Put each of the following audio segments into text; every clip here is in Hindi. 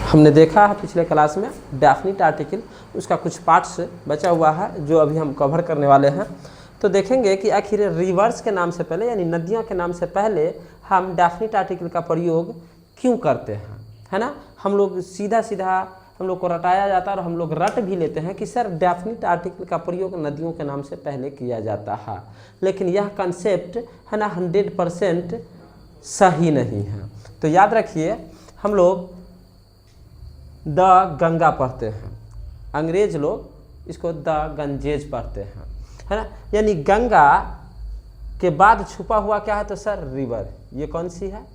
हमने देखा है पिछले क्लास में डेफिनिट आर्टिकल, उसका कुछ पार्ट्स बचा हुआ है जो अभी हम कवर करने वाले हैं। तो देखेंगे कि आखिर रिवर्स के नाम से पहले यानी नदियों के नाम से पहले हम डेफिनिट आर्टिकल का प्रयोग क्यों करते हैं, है ना। हम लोग सीधा सीधा हम लोग को रटाया जाता है और हम लोग रट भी लेते हैं कि सर डेफिनिट आर्टिकल का प्रयोग नदियों के नाम से पहले किया जाता है, लेकिन यह कंसेप्ट है ना 100% सही नहीं है। तो याद रखिए, हम लोग द गंगा पढ़ते हैं, अंग्रेज लोग इसको द गंजेज पढ़ते हैं, है ना। यानी गंगा के बाद छुपा हुआ क्या है, तो सर रिवर। ये कौन सी है,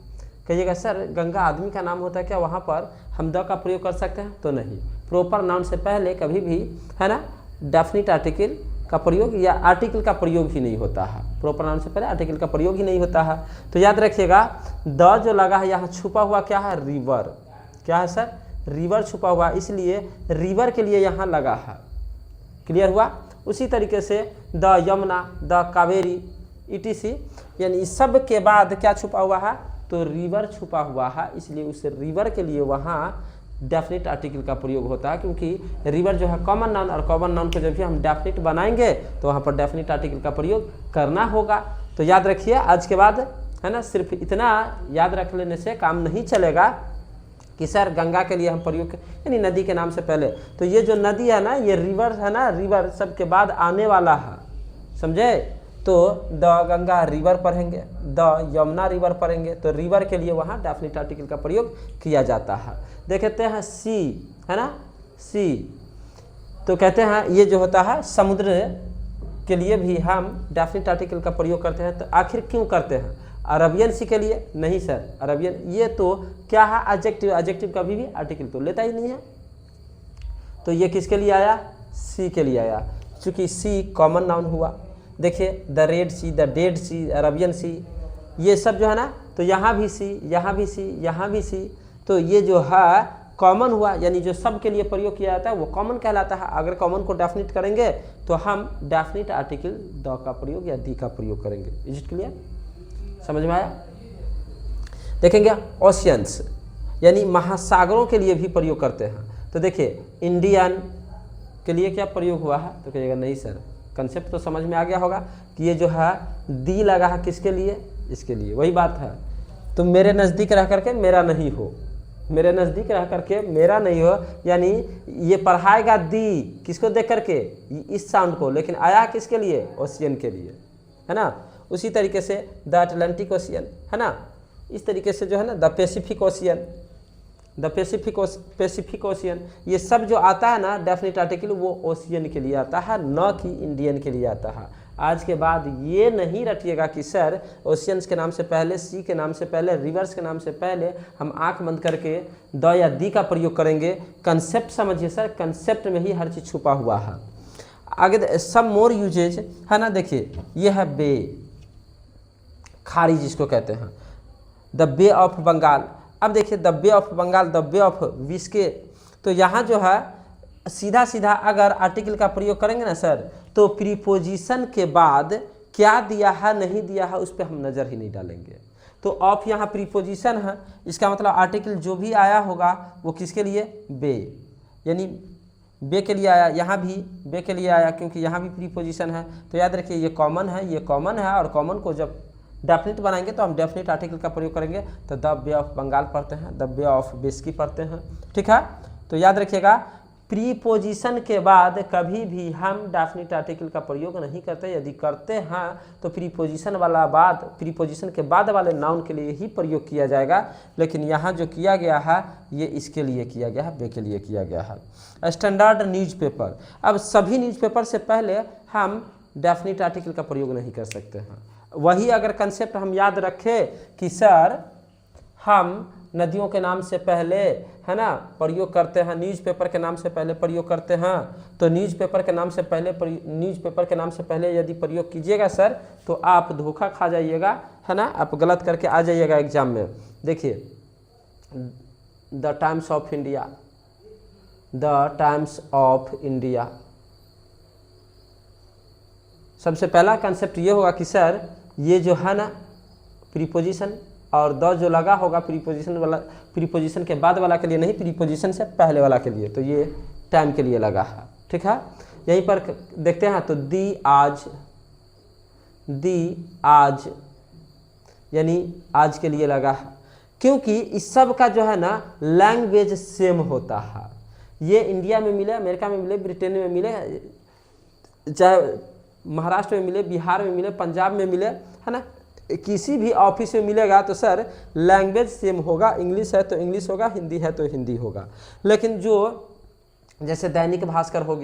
कहिएगा सर गंगा आदमी का नाम होता है क्या, वहाँ पर हम द का प्रयोग कर सकते हैं, तो नहीं। प्रॉपर नाउन से पहले कभी भी, है ना, डेफिनिट आर्टिकल का प्रयोग या आर्टिकल का प्रयोग ही नहीं होता है। प्रॉपर नाउन से पहले आर्टिकल का प्रयोग ही नहीं होता है। तो याद रखिएगा, द जो लगा है यहाँ छुपा हुआ क्या है, रिवर। क्या है सर, रिवर छुपा हुआ, इसलिए रिवर के लिए यहाँ लगा है। क्लियर हुआ। उसी तरीके से the Yamuna, the Kaveri, etc, यानी सब के बाद क्या छुपा हुआ है, तो रिवर छुपा हुआ है, इसलिए उस रिवर के लिए वहाँ डेफिनिट आर्टिकल का प्रयोग होता है, क्योंकि रिवर जो है कॉमन नाउन, और कॉमन नाउन को जब भी हम डेफिनिट बनाएंगे तो वहाँ पर डेफिनिट आर्टिकल का प्रयोग करना होगा। तो याद रखिए, आज के बाद, है ना, सिर्फ इतना याद रख लेने से काम नहीं चलेगा कि सर गंगा के लिए हम प्रयोग यानी नदी के नाम से पहले। तो ये जो नदी है ना, ये रिवर है ना, रिवर सब के बाद आने वाला है, समझे। तो द गंगा रिवर पढ़ेंगे, द यमुना रिवर पढ़ेंगे, तो रिवर के लिए वहाँ डेफिनिट आर्टिकल का प्रयोग किया जाता है। देखते हैं सी, है ना, सी, तो कहते हैं ये जो होता है समुद्र के लिए भी हम डेफिनिट आर्टिकल का प्रयोग करते हैं। तो आखिर क्यों करते हैं, अरबियन सी के लिए नहीं सर, अरबियन ये तो क्या है, एडजेक्टिव, एडजेक्टिव कभी भी आर्टिकल तो लेता ही नहीं है। तो ये किसके लिए आया, सी के लिए आया, चूँकि सी कॉमन नाउन हुआ। देखिए the Red Sea, the Dead Sea, Arabian Sea, ये सब जो है ना, तो यहाँ भी सी, यहाँ भी सी, यहाँ भी सी, तो ये जो है कॉमन हुआ, यानी जो सब के लिए प्रयोग किया जाता है वो कॉमन कहलाता है। अगर कॉमन को डेफिनिट करेंगे तो हम डेफिनिट आर्टिकल द का प्रयोग या दी का प्रयोग करेंगे। इज इट क्लियर, समझ में आया। देखेंगे ओशियंस, यानी महासागरों के लिए भी प्रयोग करते हैं। तो देखिए इंडियन के लिए क्या प्रयोग हुआ है, तो कहिएगा नहीं सर, कंसेप्ट तो समझ में आ गया होगा कि ये जो है दी लगा है किसके लिए, इसके लिए। वही बात है, तुम मेरे नज़दीक रह करके मेरा नहीं हो, मेरे नज़दीक रह करके मेरा नहीं हो, यानी ये पढ़ाएगा दी किसको देख करके, इस साउंड को, लेकिन आया किसके लिए, ओशियन के लिए, है ना। उसी तरीके से द अटलांटिक ओशियन, है ना। इस तरीके से जो है ना the Pacific ocean, the Pacific ocean, ये सब जो आता है ना डेफिनिट आर्टिकल, वो ओशियन के लिए आता है, न कि इंडियन के लिए आता है। आज के बाद ये नहीं रटिएगा कि सर ओशियंस के नाम से पहले, सी के नाम से पहले, रिवर्स के नाम से पहले हम आंख बंद करके द या दी का प्रयोग करेंगे। कंसेप्ट समझिए सर, कंसेप्ट में ही हर चीज़ छुपा हुआ है। आगे सम मोर यूजेज, है ना। देखिए ये है बे, खाड़ी जिसको कहते हैं, द बे ऑफ बंगाल। अब देखिए the bay of Bengal, the bay of Biscay, तो यहाँ जो है सीधा सीधा अगर आर्टिकल का प्रयोग करेंगे ना सर, तो प्रीपोजिशन के बाद क्या दिया है नहीं दिया है उस पर हम नज़र ही नहीं डालेंगे। तो ऑफ यहाँ प्रीपोजिशन है, इसका मतलब आर्टिकल जो भी आया होगा वो किसके लिए, बे, यानी बे के लिए आया, यहाँ भी बे के लिए आया क्योंकि यहाँ भी प्रीपोजिशन है। तो याद रखिए ये कॉमन है, ये कॉमन है, और कॉमन को जब डेफिनिट बनाएंगे तो हम डेफिनिट आर्टिकल का प्रयोग करेंगे। तो द बे ऑफ बंगाल पढ़ते हैं, द बे ऑफ बिस्की पढ़ते हैं, ठीक है। तो याद रखिएगा प्रीपोजिशन के बाद कभी भी हम डेफिनिट आर्टिकल का प्रयोग नहीं करते। यदि करते हैं तो प्रीपोजिशन वाला बाद, प्रीपोजिशन के बाद वाले नाउन के लिए ही प्रयोग किया जाएगा। लेकिन यहाँ जो किया गया है ये इसके लिए किया गया है, बे के लिए किया गया है। स्टैंडर्ड न्यूज़पेपर, अब सभी न्यूज़पेपर से पहले हम डेफिनिट आर्टिकल का प्रयोग नहीं कर सकते हैं। वही अगर कंसेप्ट हम याद रखें कि सर हम नदियों के नाम से पहले, है ना, प्रयोग करते हैं, न्यूज़पेपर के नाम से पहले प्रयोग करते हैं, तो न्यूज़पेपर के नाम से पहले, न्यूज़पेपर के नाम से पहले यदि प्रयोग कीजिएगा सर तो आप धोखा खा जाइएगा, है ना, आप गलत करके आ जाइएगा एग्जाम में। देखिए the times of India, the times of India, सबसे पहला कंसेप्ट ये होगा कि सर ये जो है ना प्रीपोजिशन और द जो लगा होगा प्रीपोजिशन वाला, प्रीपोजिशन के बाद वाला के लिए नहीं, प्रीपोजिशन से पहले वाला के लिए, तो ये टाइम के लिए लगा है। ठीक है, यहीं पर देखते हैं तो दी आज यानी आज के लिए लगा है, क्योंकि इस सब का जो है ना लैंग्वेज सेम होता है। ये इंडिया में मिले, अमेरिका में मिले, ब्रिटेन में मिले, चाहे महाराष्ट्र में मिले, बिहार में मिले, पंजाब में मिले, है ना, किसी भी ऑफिस में मिलेगा तो सर लैंग्वेज सेम होगा। इंग्लिश है तो इंग्लिश होगा, हिंदी है तो हिंदी होगा। लेकिन जो जैसे दैनिक भास्कर हो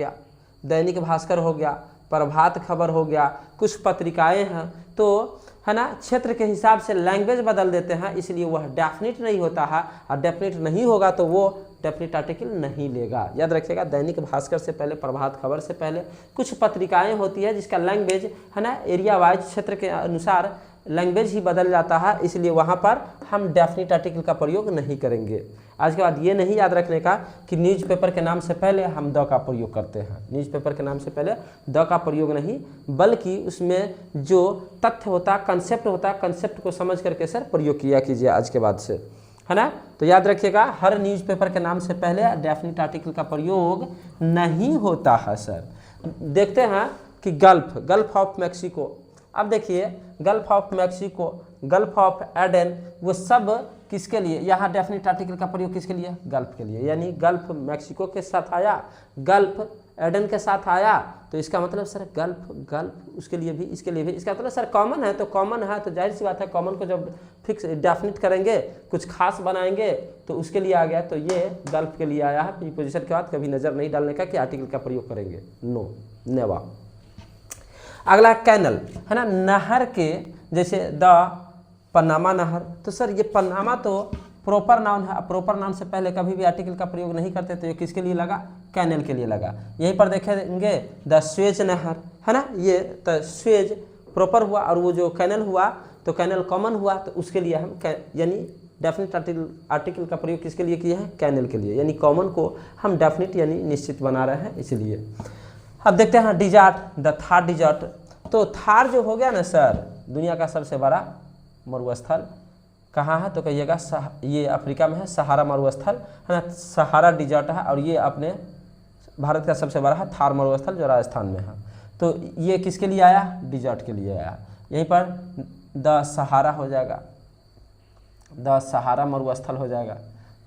गया, प्रभात खबर हो गया, कुछ पत्रिकाएं हैं, तो है ना क्षेत्र के हिसाब से लैंग्वेज बदल देते हैं, इसलिए वह डेफिनेट नहीं होता है, और डेफिनेट नहीं होगा तो वो डेफिनेट आर्टिकल नहीं लेगा। याद रखिएगा, दैनिक भास्कर से पहले, प्रभात खबर से पहले कुछ पत्रिकाएं होती है जिसका लैंग्वेज है ना एरिया वाइज, क्षेत्र के अनुसार लैंग्वेज ही बदल जाता है, इसलिए वहाँ पर हम डेफिनेट आर्टिकल का प्रयोग नहीं करेंगे। आज के बाद ये नहीं याद रखने का कि न्यूज़पेपर के नाम से पहले हम द का प्रयोग करते हैं। न्यूज़पेपर के नाम से पहले द का प्रयोग नहीं, बल्कि उसमें जो तथ्य होता, कंसेप्ट होता, कंसेप्ट को समझ करके सर प्रयोग किया कीजिए आज के बाद से, है ना। तो याद रखिएगा, हर न्यूज़पेपर के नाम से पहले डेफिनेट आर्टिकल का प्रयोग नहीं होता है सर। देखते हैं कि गल्फ ऑफ मैक्सिको, अब देखिए gulf of Mexico, gulf of Aden, वो सब किसके लिए, यहाँ डेफिनेट आर्टिकल का प्रयोग किसके लिए, गल्फ के लिए। यानी गल्फ मैक्सिको के साथ आया, गल्फ एडन के साथ आया, तो इसका मतलब सर गल्फ उसके लिए भी, इसके लिए भी, इसका मतलब सर कॉमन है, तो कॉमन है तो जाहिर सी बात है कॉमन को जब फिक्स डेफिनेट करेंगे, कुछ खास बनाएंगे तो उसके लिए आ गया, तो ये गल्फ के लिए आया है। प्रीपोजिशन के बाद कभी नज़र नहीं डालने का कि आर्टिकल का प्रयोग करेंगे, नो, नेवर। अगला कैनल है ना, नहर के, जैसे द पनामा नहर, तो सर ये पनामा तो प्रॉपर नाउन है, प्रॉपर नाउन से पहले कभी भी आर्टिकल का प्रयोग नहीं करते, तो ये किसके लिए लगा, कैनल के लिए लगा। यहीं पर देखेंगे द स्वेज नहर, है ना, ये तो स्वेज प्रॉपर हुआ, और वो जो कैनल हुआ तो कैनल कॉमन हुआ, तो उसके लिए हम यानी डेफिनेट आर्टिकल का प्रयोग किसके लिए किए हैं, कैनल के लिए, यानी कॉमन को हम डेफिनेट यानी निश्चित बना रहे हैं, इसलिए। अब देखते हैं डिजर्ट, द थार डिजर्ट, तो थार जो हो गया ना सर, दुनिया का सबसे बड़ा मरुस्थल कहाँ है, तो कहिएगा ये अफ्रीका में है, सहारा मरुस्थल है ना, सहारा डिजर्ट है, और ये अपने भारत का सबसे बड़ा है थार मरुस्थल जो राजस्थान में है। तो ये किसके लिए आया, डिजर्ट के लिए आया। यहीं पर द सहारा हो जाएगा, द सहारा मरुस्थल हो जाएगा,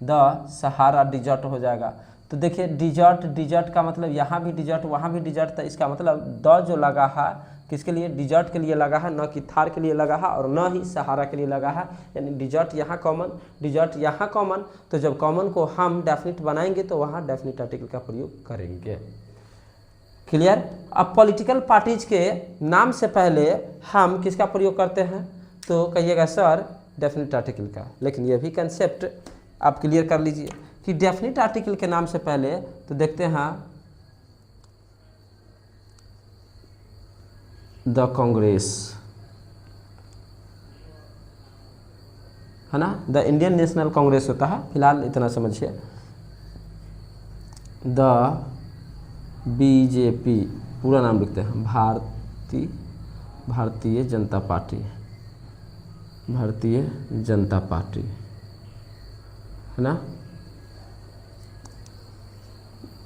द सहारा डिजर्ट हो जाएगा। तो देखिए डिजर्ट का मतलब यहाँ भी डिजर्ट, वहाँ भी डिजर्ट, तो इसका मतलब द जो लगा है किसके लिए, डिजर्ट के लिए लगा है, न कि थार के लिए लगा है, और न ही सहारा के लिए लगा है। यानी डिजर्ट यहाँ कॉमन, डिजर्ट यहाँ कॉमन, तो जब कॉमन को हम डेफिनेट बनाएंगे तो वहाँ डेफिनेट आर्टिकल का प्रयोग करेंगे। क्लियर। अब पॉलिटिकल पार्टीज के नाम से पहले हम किसका प्रयोग करते हैं, तो कहिएगा सर डेफिनेट आर्टिकल का। लेकिन ये भी कंसेप्ट आप क्लियर कर लीजिए कि डेफिनेट आर्टिकल के नाम से पहले, तो देखते हैं द कांग्रेस, है ना, द इंडियन नेशनल कांग्रेस होता है, फिलहाल इतना समझिए। द बीजेपी, पूरा नाम लिखते हैं, भारतीय जनता पार्टी, भारतीय जनता पार्टी, है ना।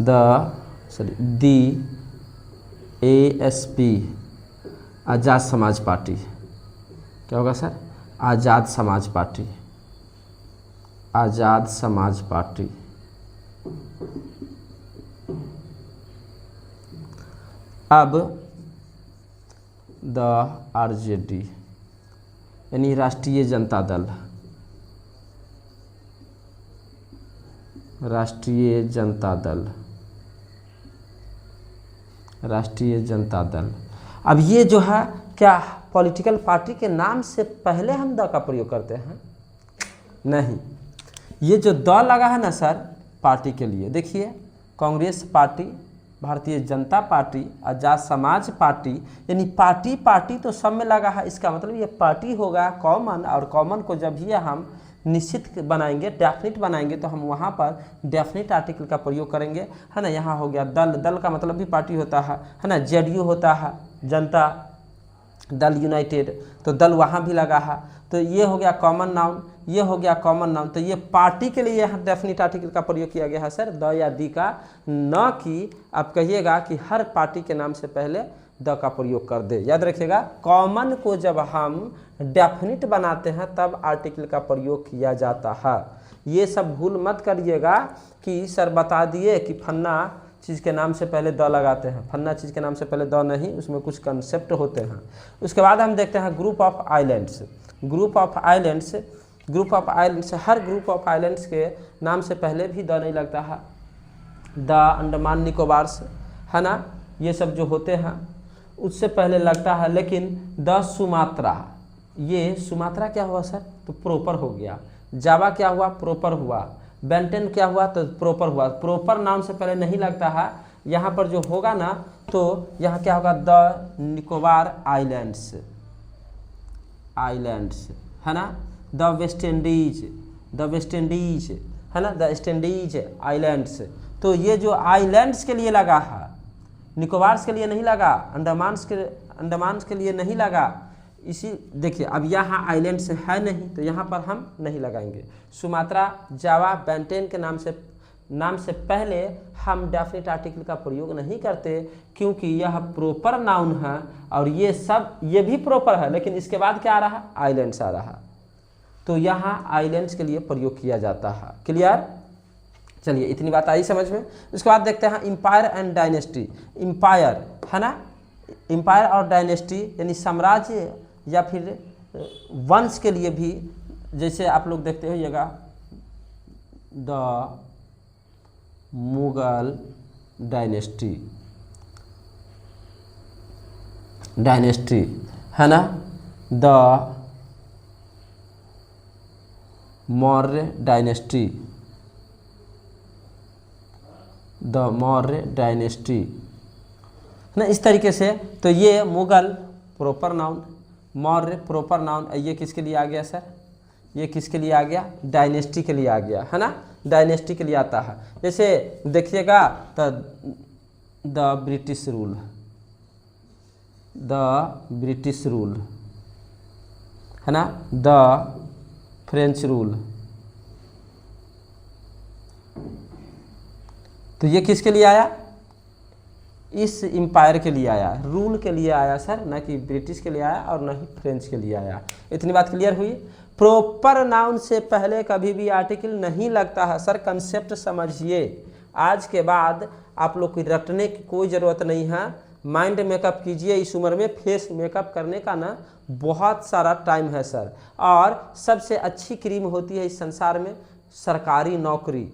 दी ASP, आज़ाद समाज पार्टी, क्या होगा सर, आज़ाद समाज पार्टी, आज़ाद समाज पार्टी। अब द RJD यानी राष्ट्रीय जनता दल, राष्ट्रीय जनता दल, राष्ट्रीय जनता दल। अब ये जो है क्या पॉलिटिकल पार्टी के नाम से पहले हम द का प्रयोग करते हैं, नहीं, ये जो द लगा है ना सर पार्टी के लिए, देखिए कांग्रेस पार्टी, भारतीय जनता पार्टी, आज़ाद समाज पार्टी, यानी पार्टी तो सब में लगा है। इसका मतलब ये पार्टी होगा कॉमन, और कॉमन को जब भी हम निश्चित बनाएंगे, डेफिनेट बनाएंगे, तो हम वहाँ पर डेफिनेट आर्टिकल का प्रयोग करेंगे, है ना। यहाँ हो गया दल का मतलब भी पार्टी होता है ना, JDU होता है, जनता दल यूनाइटेड, तो दल वहाँ भी लगा है। तो ये हो गया कॉमन नाउन, ये हो गया कॉमन नाउन। तो ये पार्टी के लिए यहाँ डेफिनिट आर्टिकल का प्रयोग किया गया है सर, द या दी का, न कि आप कहिएगा कि हर पार्टी के नाम से पहले द का प्रयोग कर दे। याद रखिएगा, कॉमन को जब हम डेफिनिट बनाते हैं तब आर्टिकल का प्रयोग किया जाता है। ये सब भूल मत करिएगा कि सर बता दिए कि फन्ना चीज़ के नाम से पहले द लगाते हैं, फन्ना चीज़ के नाम से पहले द नहीं, उसमें कुछ कंसेप्ट होते हैं। उसके बाद हम देखते हैं group of islands. Group of islands, group of islands, her group of islands के नाम से पहले भी द नहीं लगता है। द अंडमान निकोबार्स है ना, ये सब जो होते हैं उससे पहले लगता है। लेकिन द सुमात्रा, ये सुमात्रा क्या हुआ सर, तो प्रॉपर हो गया। जावा क्या हुआ, प्रॉपर हुआ। बेंटेन क्या हुआ, तो प्रॉपर हुआ। प्रॉपर नाम से पहले नहीं लगता है। यहाँ पर जो होगा ना, तो यहाँ क्या होगा, द निकोबार आइलैंड्स, आइलैंड्स है ना, the West Indies, the West Indies है ना, द वेस्ट इंडीज आइलैंड्स। तो ये जो आइलैंड्स के लिए लगा है, निकोबार्स के लिए नहीं लगा, अंडमान के लिए नहीं लगा। इसी देखिए, अब यहाँ आइलैंड्स है नहीं तो यहाँ पर हम नहीं लगाएंगे। सुमात्रा, जावा, बेंटेन के नाम से पहले हम डेफिनिट आर्टिकल का प्रयोग नहीं करते, क्योंकि यह प्रॉपर नाउन है और ये सब, ये भी प्रॉपर है, लेकिन इसके बाद क्या आ रहा है, आइलैंड्स आ रहा है। तो यहाँ आइलैंड्स के लिए प्रयोग किया जाता है। क्लियर, चलिए इतनी बात आई समझ में। उसके बाद देखते हैं एम्पायर एंड डायनेस्टी। एम्पायर है ना, एम्पायर और डायनेस्टी यानी साम्राज्य या फिर वंश के लिए भी, जैसे आप लोग देखते होइएगा द मुगल डायनेस्टी, डायनेस्टी है ना, the Maurya dynasty, the Maurya dynasty है ना, इस तरीके से। तो ये Mughal proper noun, Maurya proper noun, ये किसके लिए आ गया सर, ये किसके लिए आ गया, डायनेस्टी के लिए आ गया है ना, डायनेस्टी के लिए आता है। जैसे देखिएगा तो the British rule, the British rule है ना, द फ्रेंच रूल। तो ये किसके लिए आया, इस एम्पायर के लिए आया, रूल के लिए आया सर, ना कि ब्रिटिश के लिए आया और ना ही फ्रेंच के लिए आया। इतनी बात क्लियर हुई। प्रॉपर नाउन से पहले कभी भी आर्टिकल नहीं लगता है सर, कंसेप्ट समझिए। आज के बाद आप लोग को रटने की कोई ज़रूरत नहीं है, माइंड मेकअप कीजिए। इस उम्र में फेस मेकअप करने का ना बहुत सारा टाइम है सर। और सबसे अच्छी क्रीम होती है इस संसार में सरकारी नौकरी,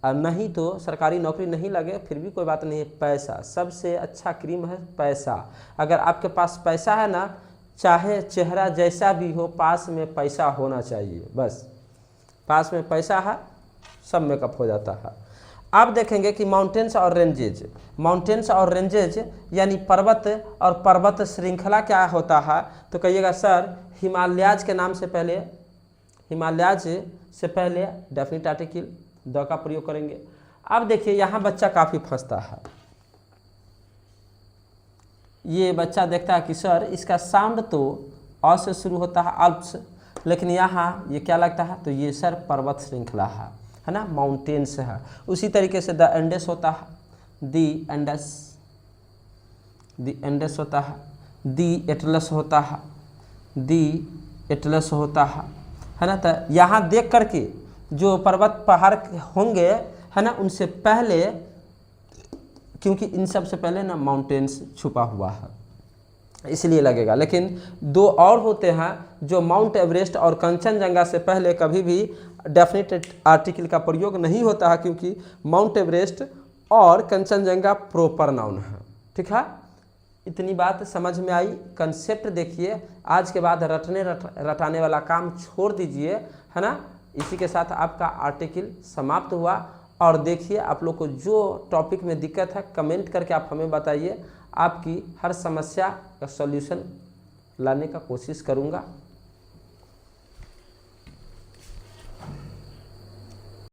नहीं तो सरकारी नौकरी नहीं लगे फिर भी कोई बात नहीं है, पैसा। सबसे अच्छा क्रीम है पैसा। अगर आपके पास पैसा है ना, चाहे चेहरा जैसा भी हो, पास में पैसा होना चाहिए, बस पास में पैसा है सब मेकअप हो जाता है। अब देखेंगे कि माउंटेन्स और रेंजेज। माउंटेन्स और रेंजेज यानी पर्वत और पर्वत श्रृंखला क्या होता है, तो कहिएगा सर हिमालयाज के नाम से पहले, हिमालयाज से पहले डेफिनिट आर्टिकल द का प्रयोग करेंगे। अब देखिए यहाँ बच्चा काफ़ी फंसता है। ये बच्चा देखता है कि सर इसका साउंड तो अ से शुरू होता है, अल्प्स, लेकिन यहाँ ये क्या लगता है, तो ये सर पर्वत श्रृंखला है ना, माउंटेन्स है। उसी तरीके से द एंडेस होता है, दी एंडेस, दी एंडेस होता है, दी एटलस होता है, दी एटलस होता है ना। तो यहाँ देख करके जो पर्वत पहाड़ होंगे है ना, उनसे पहले, क्योंकि इन सब से पहले ना माउंटेन्स छुपा हुआ है इसलिए लगेगा। लेकिन दो और होते हैं जो माउंट एवरेस्ट और कंचनजंगा से पहले कभी भी डेफिनेट आर्टिकल का प्रयोग नहीं होता है, क्योंकि माउंट एवरेस्ट और कंचनजंगा प्रॉपर नाउन है। ठीक है, इतनी बात समझ में आई। कंसेप्ट देखिए, आज के बाद रटाने वाला काम छोड़ दीजिए, है ना। इसी के साथ आपका आर्टिकल समाप्त हुआ। और देखिए आप लोग को जो टॉपिक में दिक्कत है कमेंट करके आप हमें बताइए, आपकी हर समस्या का सॉल्यूशन लाने का कोशिश करूँगा।